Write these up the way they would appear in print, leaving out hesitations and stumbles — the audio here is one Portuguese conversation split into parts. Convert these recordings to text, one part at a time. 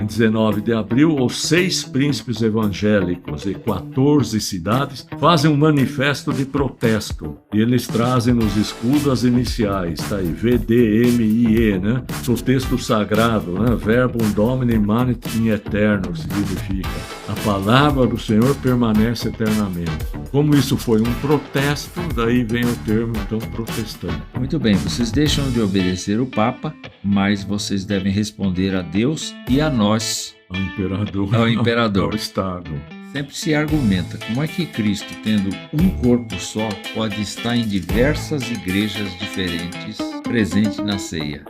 em 19 de abril, os 6 príncipes evangélicos e 14 cidades fazem um manifesto de protesto. E eles trazem nos escudos as iniciais, tá aí, VDMIE, né? Do texto sagrado, né? Verbum Domini manit in eterno, significa a palavra do Senhor permanece eternamente. Como isso foi um protesto, daí vem o termo, então, protestante. Muito bem, vocês deixam de obedecer o Papa, mas vocês devem responder a Deus e a nós, Ao imperador. ao imperador. Ao Estado. Sempre se argumenta como é que Cristo, tendo um corpo só, pode estar em diversas igrejas diferentes, presente na ceia.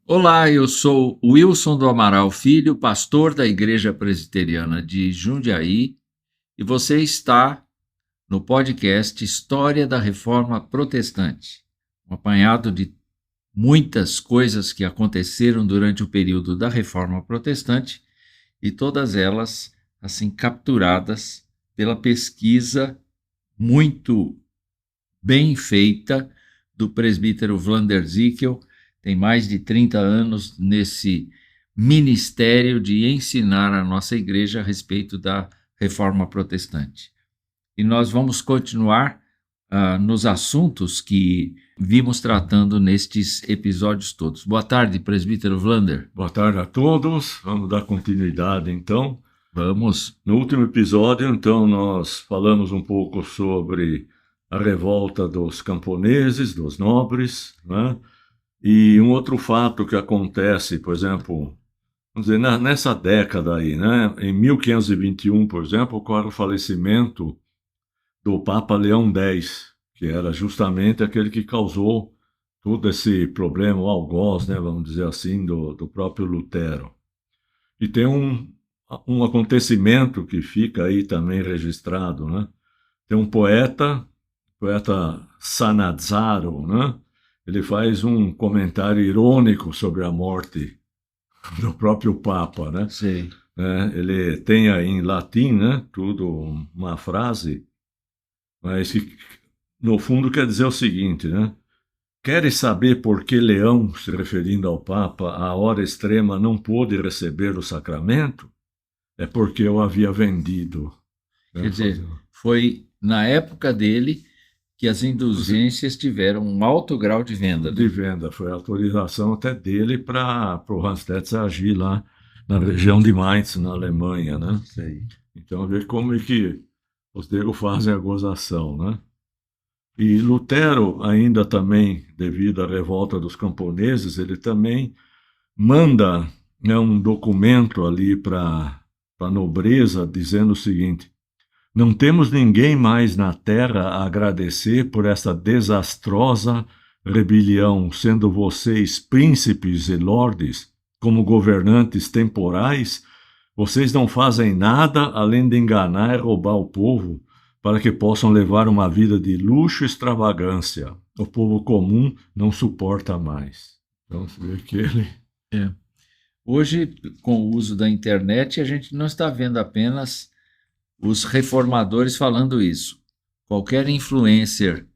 Olá, eu sou Wilson do Amaral Filho, pastor da Igreja Presbiteriana de Jundiaí, e você está no podcast História da Reforma Protestante, um apanhado de muitas coisas que aconteceram durante o período da Reforma Protestante e todas elas assim capturadas pela pesquisa muito bem feita do presbítero Vlander Zickel. Tem mais de 30 anos nesse ministério de ensinar a nossa igreja a respeito da Reforma Protestante. E nós vamos continuar nos assuntos que vimos tratando nestes episódios todos. Boa tarde, presbítero Vlander. Boa tarde a todos. Vamos dar continuidade, então. Vamos. No último episódio, então, nós falamos um pouco sobre a revolta dos camponeses, dos nobres, né? E um outro fato que acontece, por exemplo, vamos dizer, nessa década aí, né? Em 1521, por exemplo, ocorre o falecimento do Papa Leão X, que era justamente aquele que causou todo esse problema, o algoz, né, vamos dizer assim, do próprio Lutero. E tem um acontecimento que fica aí também registrado, né? Tem um poeta Sanazzaro, né? Ele faz um comentário irônico sobre a morte do próprio Papa, né? Sim. Ele tem aí em latim, né, tudo uma frase, mas que, no fundo, quer dizer o seguinte, né? Queres saber por que Leão, se referindo ao Papa, à hora extrema não pôde receber o sacramento? É porque eu havia vendido. Quer dizer, foi na época dele que as indulgências tiveram um alto grau de venda. De venda, foi a autorização até dele para o Hans Tetzel agir lá na região de Mainz, na Alemanha, né? Sei. Então, ver como é que os negros fazem a gozação, né? E Lutero, ainda também, devido à revolta dos camponeses, ele também manda, né, um documento ali para a nobreza, dizendo o seguinte: não temos ninguém mais na terra a agradecer por essa desastrosa rebelião, sendo vocês príncipes e lordes, como governantes temporais, vocês não fazem nada além de enganar e roubar o povo, para que possam levar uma vida de luxo e extravagância. O povo comum não suporta mais. Então, você vê que ele... Hoje, com o uso da internet, a gente não está vendo apenas os reformadores falando isso. Qualquer influencer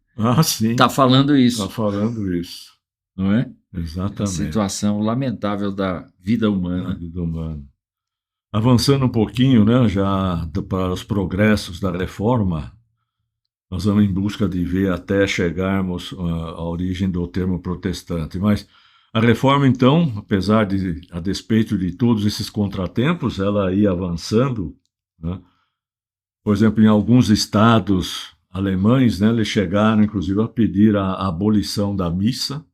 está falando isso. Está falando isso. Não é? Exatamente. A situação lamentável da vida humana. Da vida humana. Avançando um pouquinho, né, já para os progressos da reforma, nós vamos em busca de ver até chegarmos à origem do termo protestante. Mas a reforma, então, apesar de, a despeito de todos esses contratempos, ela ia avançando, né? Por exemplo, em alguns estados alemães, né, eles chegaram, inclusive, a pedir a abolição da missa,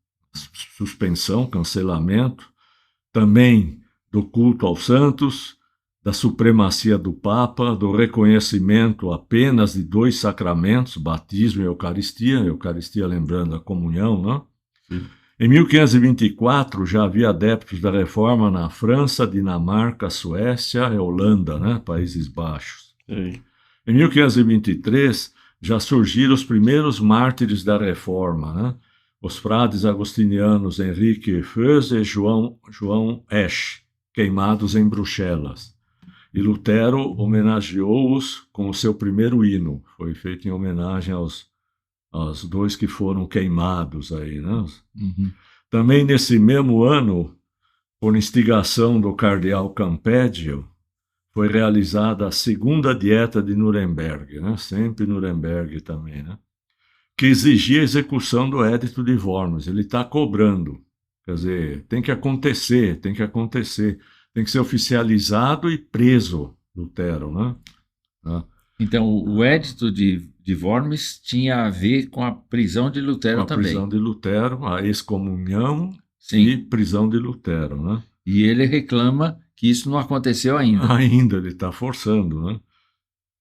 suspensão, cancelamento, também do culto aos santos, da supremacia do Papa, do reconhecimento apenas de 2 sacramentos, batismo e Eucaristia lembrando a comunhão, né? Sim. Em 1524 já havia adeptos da reforma na França, Dinamarca, Suécia e Holanda, né? Países Baixos. Sim. Em 1523 já surgiram os primeiros mártires da reforma, né? Os frades agostinianos Henrique Feuze e João Esch, queimados em Bruxelas. E Lutero homenageou-os com o seu primeiro hino. Foi feito em homenagem aos 2 que foram queimados aí, né? Uhum. Também nesse mesmo ano por instigação do cardeal Campeggio, foi realizada a segunda dieta de Nuremberg, né? Sempre Nuremberg também, né? Que exigia a execução do Edito de Worms. Ele está cobrando. Quer dizer, tem que acontecer, tem que acontecer. Tem que ser oficializado e preso, Lutero, né? Então, o Edito de Worms tinha a ver com a prisão de Lutero Com a também. prisão de Lutero, a excomunhão Sim. e prisão de Lutero, né? E ele reclama que isso não aconteceu ainda. Ainda ele está forçando, né?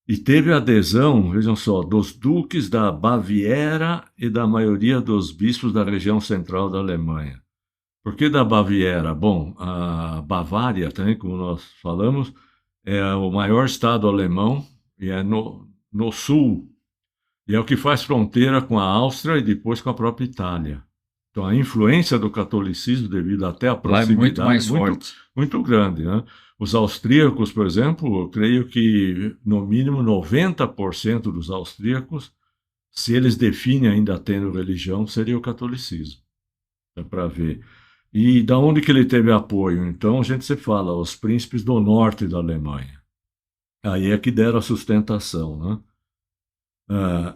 E teve adesão, vejam só, dos duques da Baviera e da maioria dos bispos da região central da Alemanha. Por que da Baviera? Bom, a Bavária, também, como nós falamos, é o maior estado alemão e é no sul. E é o que faz fronteira com a Áustria e depois com a própria Itália. Então, a influência do catolicismo, devido até à proximidade, Lá é muito mais forte. Muito grande, né? Os austríacos, por exemplo, eu creio que no mínimo 90% dos austríacos, se eles definem ainda tendo religião, seria o catolicismo. É para ver. E da onde que ele teve apoio? Então, a gente se fala, os príncipes do norte da Alemanha. Aí é que deram a sustentação, né?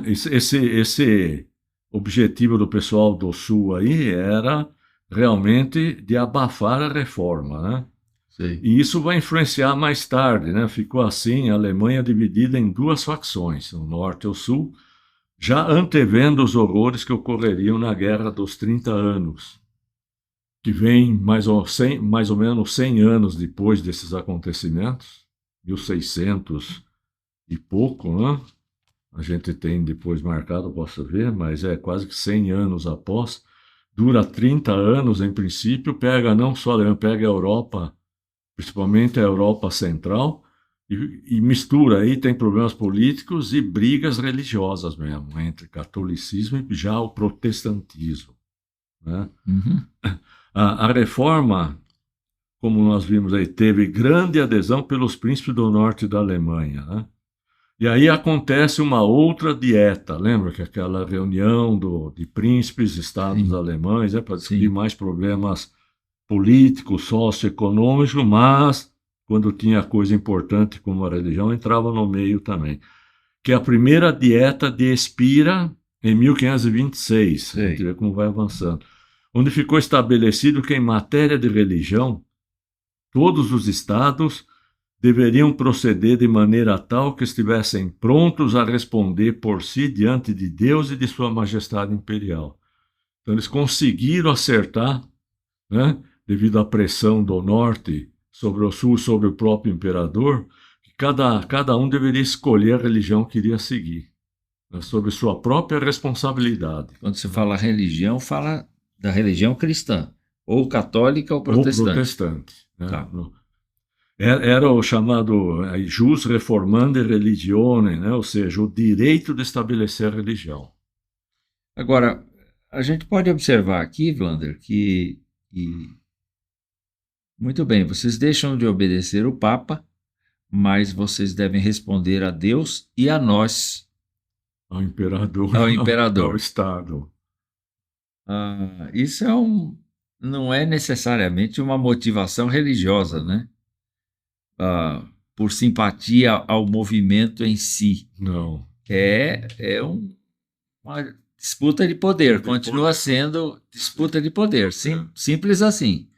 Esse objetivo do pessoal do Sul aí era realmente de abafar a reforma, né? Sim. E isso vai influenciar mais tarde, né? Ficou assim, a Alemanha dividida em duas facções, o Norte e o Sul, já antevendo os horrores que ocorreriam na Guerra dos 30 Anos, que vem mais ou menos 100 anos depois desses acontecimentos, 1600 e pouco, né? A gente tem depois marcado, posso ver, mas é quase que 100 anos após, dura 30 anos em princípio, pega não só a Alemanha, pega a Europa, principalmente a Europa Central, e mistura aí, tem problemas políticos e brigas religiosas mesmo, entre catolicismo e já o protestantismo, né? Uhum. A reforma, como nós vimos aí, teve grande adesão pelos príncipes do norte da Alemanha, né? E aí acontece uma outra dieta, lembra que aquela reunião de príncipes, estados Sim. alemães, para discutir Sim. mais problemas políticos, socioeconômicos, mas quando tinha coisa importante como a religião, entrava no meio também. Que é a primeira dieta de Espira, em 1526, a gente vê como vai avançando, onde ficou estabelecido que em matéria de religião, todos os estados deveriam proceder de maneira tal que estivessem prontos a responder por si diante de Deus e de Sua Majestade Imperial. Então, eles conseguiram acertar, né, devido à pressão do norte sobre o sul, sobre o próprio imperador, que cada um deveria escolher a religião que iria seguir, né, sobre sua própria responsabilidade. Quando você fala religião, fala da religião cristã, ou católica ou protestante. Ou protestante, né? Tá. Era o chamado jus reformandi religione, né? Ou seja, o direito de estabelecer a religião. Agora, a gente pode observar aqui, Wander, que muito bem, vocês deixam de obedecer o Papa, mas vocês devem responder a Deus e a nós, Ao imperador. ao imperador. Ao Estado. Isso não é necessariamente uma motivação religiosa, né? Por simpatia ao movimento em si. Não. É uma disputa de poder, continua sendo disputa de poder, simples assim.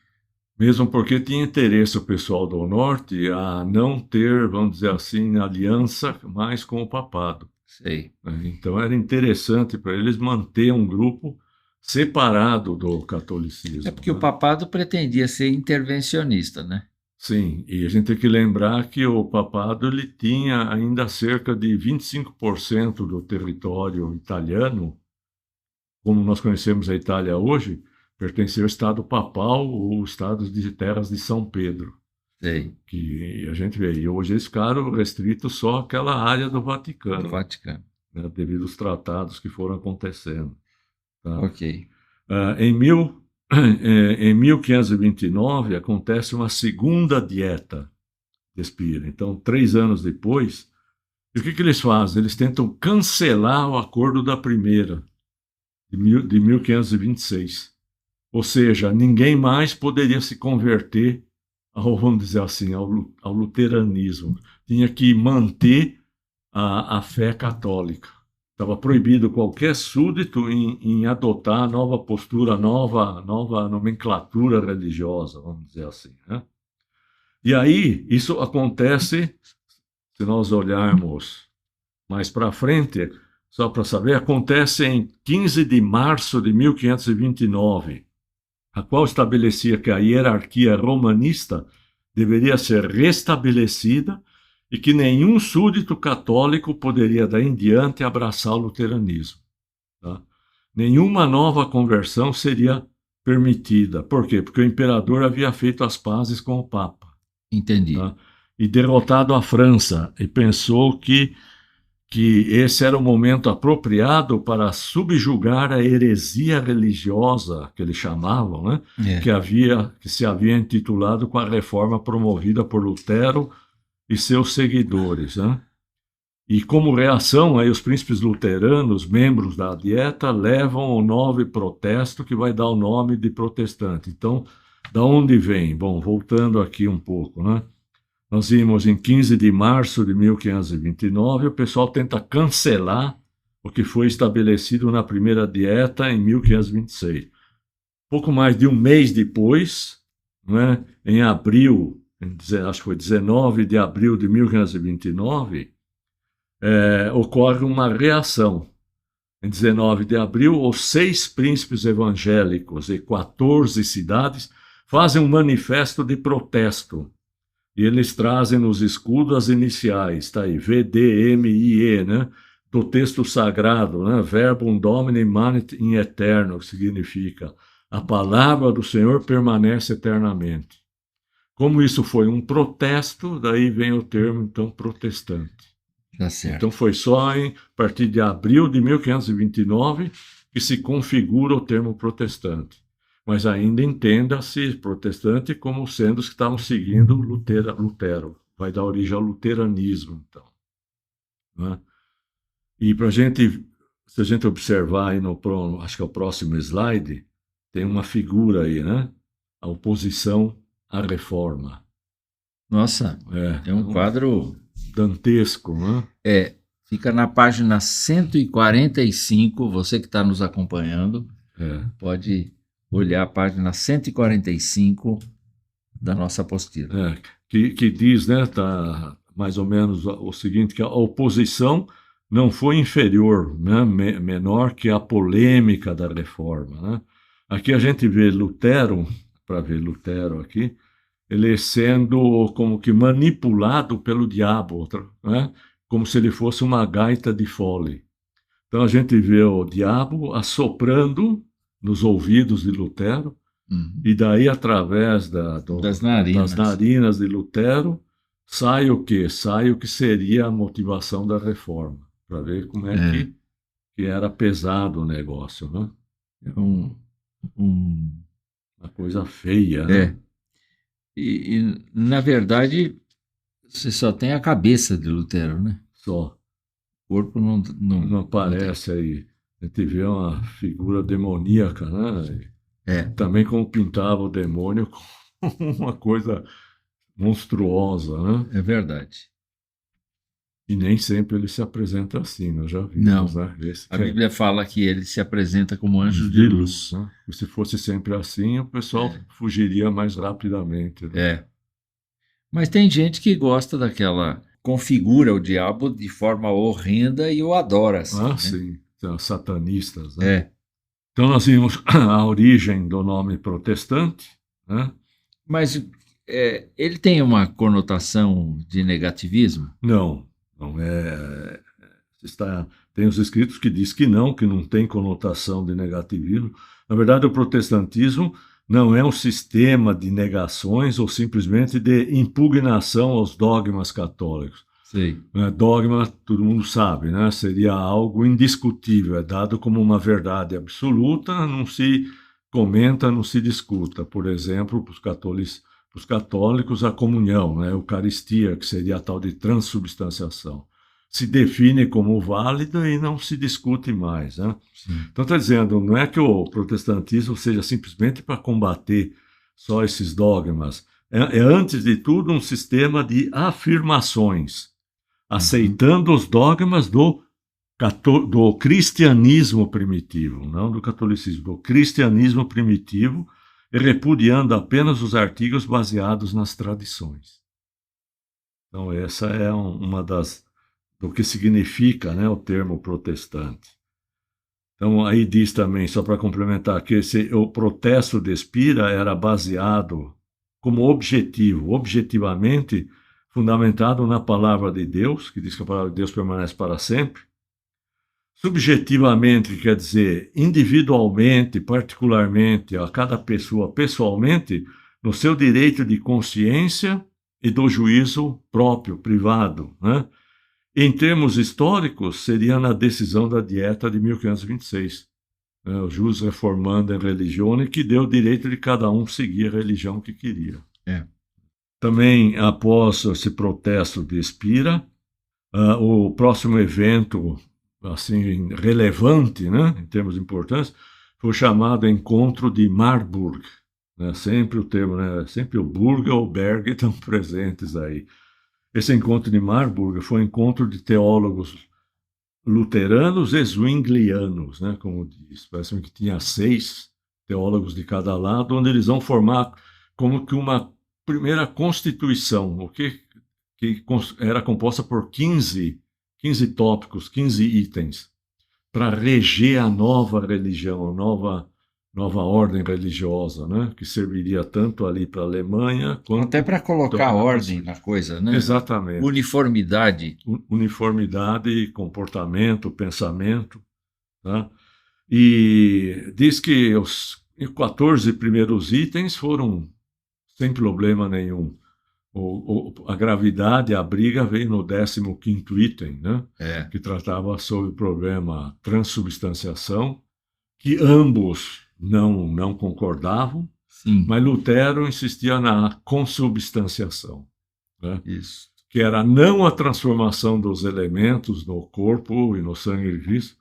Mesmo porque tinha interesse o pessoal do Norte a não ter, vamos dizer assim, aliança mais com o papado. Sei. Então era interessante para eles manter um grupo separado do catolicismo. É porque o papado pretendia ser intervencionista, né? Sim, e a gente tem que lembrar que o papado ele tinha ainda cerca de 25% do território italiano, como nós conhecemos a Itália hoje, pertencia ao Estado papal ou Estados de terras de São Pedro. Sei. Que a gente vê, e hoje eles ficaram restritos só àquela área do Vaticano. Do Vaticano. Né, devido aos tratados que foram acontecendo. Tá? Ok. Em 1529 acontece uma segunda dieta de Spira. Então, 3 anos depois, e o que eles fazem? Eles tentam cancelar o acordo da primeira, de 1526. Ou seja, ninguém mais poderia se converter vamos dizer assim, ao luteranismo. Tinha que manter a fé católica. Estava proibido qualquer súdito em adotar nova postura, nova nomenclatura religiosa, vamos dizer assim. Né? E aí, isso acontece, se nós olharmos mais para frente, só para saber, acontece em 15 de março de 1529, a qual estabelecia que a hierarquia romanista deveria ser restabelecida e que nenhum súdito católico poderia daí em diante abraçar o luteranismo. Tá? Nenhuma nova conversão seria permitida. Por quê? Porque o imperador havia feito as pazes com o Papa. Entendi. Tá? E derrotado a França, e pensou que esse era o momento apropriado para subjugar a heresia religiosa, que eles chamavam, né? Que se havia intitulado com a reforma promovida por Lutero e seus seguidores. Né? E como reação, aí, os príncipes luteranos, membros da Dieta, levam o nome protesto, que vai dar o nome de protestante. Então, da onde vem? Bom, voltando aqui um pouco, né? Nós vimos em 15 de março de 1529, o pessoal tenta cancelar o que foi estabelecido na primeira dieta em 1526. Pouco mais de um mês depois, né, em abril, acho que foi 19 de abril de 1529, ocorre uma reação. Em 19 de abril, os 6 príncipes evangélicos e 14 cidades fazem um manifesto de protesto. E eles trazem nos escudos as iniciais, tá aí, VDMIE, né? Do texto sagrado, né? Verbum Domini manet in eterno, que significa a palavra do Senhor permanece eternamente. Como isso foi um protesto, daí vem o termo, então, protestante. Tá certo. Então foi só a partir de abril de 1529 que se configura o termo protestante. Mas ainda entenda-se protestante como sendo os que estavam seguindo Lutero. Vai dar origem ao luteranismo, então. Né? E para se a gente observar aí acho que é o próximo slide, tem uma figura aí, né? A oposição à reforma. Nossa, é um quadro dantesco, né? Fica na página 145, você que está nos acompanhando, pode olhar a página 145 da nossa apostila. Que diz, né, tá mais ou menos o seguinte, que a oposição não foi inferior, né, menor que a polêmica da reforma. Né? Aqui a gente vê Lutero, para ver Lutero aqui, ele sendo como que manipulado pelo diabo, né? Como se ele fosse uma gaita de fole. Então a gente vê o diabo assoprando nos ouvidos de Lutero, e daí, através das narinas de Lutero, sai o quê? Sai o que seria a motivação da reforma, para ver como é que era pesado o negócio, né? Uma coisa feia, né? E, na verdade, você só tem a cabeça de Lutero, né? Só. O corpo não aparece aí. A gente vê uma figura demoníaca, né? Também como pintava o demônio como uma coisa monstruosa, né? É verdade. E nem sempre ele se apresenta assim, nós já vimos. Não. Né? A Bíblia fala que ele se apresenta como anjo de luz. Né? E se fosse sempre assim, o pessoal fugiria mais rapidamente. Né? Mas tem gente que gosta daquela... configura o diabo de forma horrenda e o adora. Assim, né? Sim. São satanistas. Né? Então nós vimos a origem do nome protestante. Né? Mas ele tem uma conotação de negativismo? Não tem os escritos que diz que não tem conotação de negativismo. Na verdade, o protestantismo não é um sistema de negações ou simplesmente de impugnação aos dogmas católicos. Sim. Dogma, todo mundo sabe, né? Seria algo indiscutível, é dado como uma verdade absoluta, não se comenta, não se discuta. Por exemplo, para os católicos, a comunhão, né? A Eucaristia, que seria a tal de transubstanciação. se define como válido e não se discute mais, né? Então, está dizendo, não é que o protestantismo seja simplesmente para combater só esses dogmas. É, antes de tudo, um sistema de afirmações, aceitando os dogmas do cristianismo primitivo, não do catolicismo, do cristianismo primitivo, e repudiando apenas os artigos baseados nas tradições. Então, essa é uma das do que significa, né, o termo protestante. Então, aí diz também, só para complementar, que o protesto de Spira era baseado como objetivamente, fundamentado na palavra de Deus, que diz que a palavra de Deus permanece para sempre. Subjetivamente, quer dizer, individualmente, particularmente, a cada pessoa, pessoalmente, no seu direito de consciência e do juízo próprio, privado, né? Em termos históricos, seria na decisão da Dieta de 1526, né, o Jus Reformanda in Religione, que deu o direito de cada um seguir a religião que queria. Também, após esse protesto de Spira, o próximo evento assim relevante, né, em termos importantes, foi o chamado Encontro de Marburg. Né, sempre o termo, né, sempre o Burg ou Berg estão presentes aí. Esse encontro de Marburg foi um encontro de teólogos luteranos e zwinglianos, né, como diz. Parece que tinha 6 teólogos de cada lado, onde eles vão formar como que uma primeira constituição, o que era composta por 15 tópicos, 15 itens, para reger a nova religião, a nova ordem religiosa, né? Que serviria tanto ali para a Alemanha quanto... Até para colocar ordem na coisa, né? Exatamente. Uniformidade. Uniformidade, comportamento, pensamento. Tá? E diz que os 14 primeiros itens foram sem problema nenhum. A gravidade, a briga veio no 15º item, né? Que tratava sobre o problema transubstanciação, que ambos não concordavam, Sim. Mas Lutero insistia na consubstanciação, né? Isso. Que era não a transformação dos elementos no corpo e no sangue de Cristo,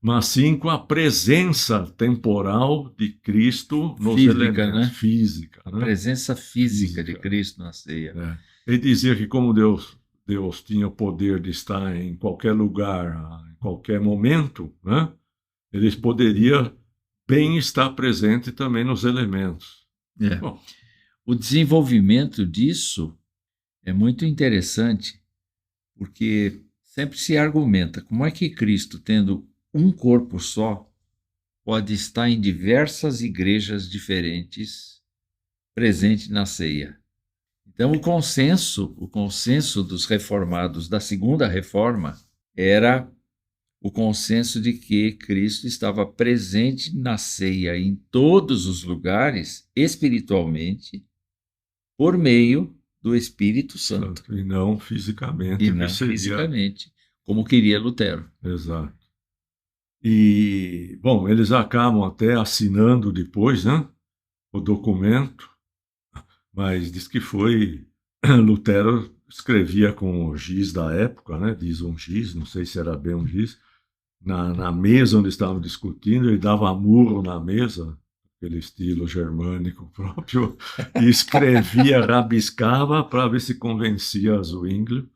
mas sim com a presença temporal de Cristo nos elementos. Né? Física. A presença física de Cristo na ceia. Ele dizia que como Deus tinha o poder de estar em qualquer lugar, em qualquer momento, né? Ele poderia bem estar presente também nos elementos. Bom, o desenvolvimento disso é muito interessante, porque sempre se argumenta como é que Cristo, tendo um corpo só, pode estar em diversas igrejas diferentes, presente na ceia. Então, o consenso dos reformados da Segunda Reforma era o consenso de que Cristo estava presente na ceia em todos os lugares, espiritualmente, por meio do Espírito Santo. E não fisicamente. E não fisicamente, como queria Lutero. Exato. E, bom, eles acabam até assinando depois, né, o documento, mas diz que foi... Lutero escrevia com o giz da época, né, diz um giz, não sei se era bem um giz, na mesa onde estavam discutindo, ele dava murro na mesa, aquele estilo germânico próprio, e escrevia, rabiscava para ver se convencia a Zwinglio.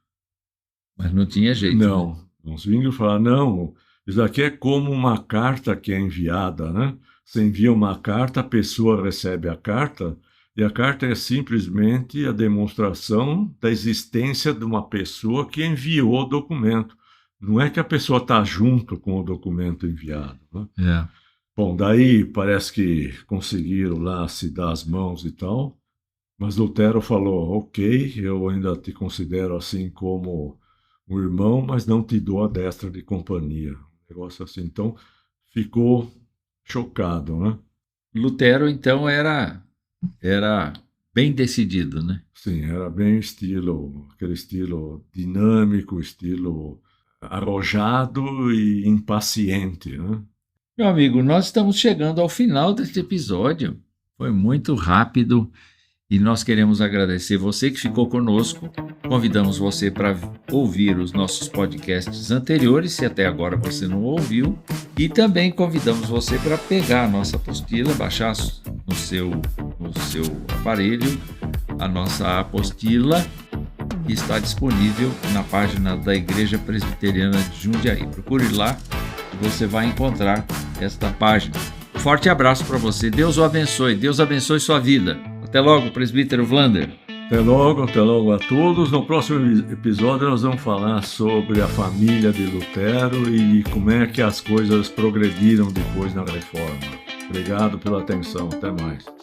Mas não tinha jeito. Não. Né? O Zwinglio falava, não, isso aqui é como uma carta que é enviada, né? Você envia uma carta, a pessoa recebe a carta, e a carta é simplesmente a demonstração da existência de uma pessoa que enviou o documento. Não é que a pessoa está junto com o documento enviado. Né? Bom, daí parece que conseguiram lá se dar as mãos e tal, mas Lutero falou, ok, eu ainda te considero assim como um irmão, mas não te dou a destra de companhia. Um negócio assim. Então, ficou chocado, né? Lutero, então, era bem decidido, né? Sim, era bem aquele estilo dinâmico, estilo arrojado e impaciente, né? Meu amigo, nós estamos chegando ao final deste episódio. Foi muito rápido e nós queremos agradecer você que ficou conosco Convidamos você para ouvir os nossos podcasts anteriores, se até agora você não ouviu, e também convidamos você para pegar a nossa apostila, baixar no seu aparelho a nossa apostila, que está disponível na página da Igreja Presbiteriana de Jundiaí. Procure lá e você vai encontrar esta página. Um forte abraço para você. Deus o abençoe. Deus abençoe sua vida. Até logo, presbítero Vlander. Até logo a todos. No próximo episódio nós vamos falar sobre a família de Lutero e como é que as coisas progrediram depois na Reforma. Obrigado pela atenção. Até mais.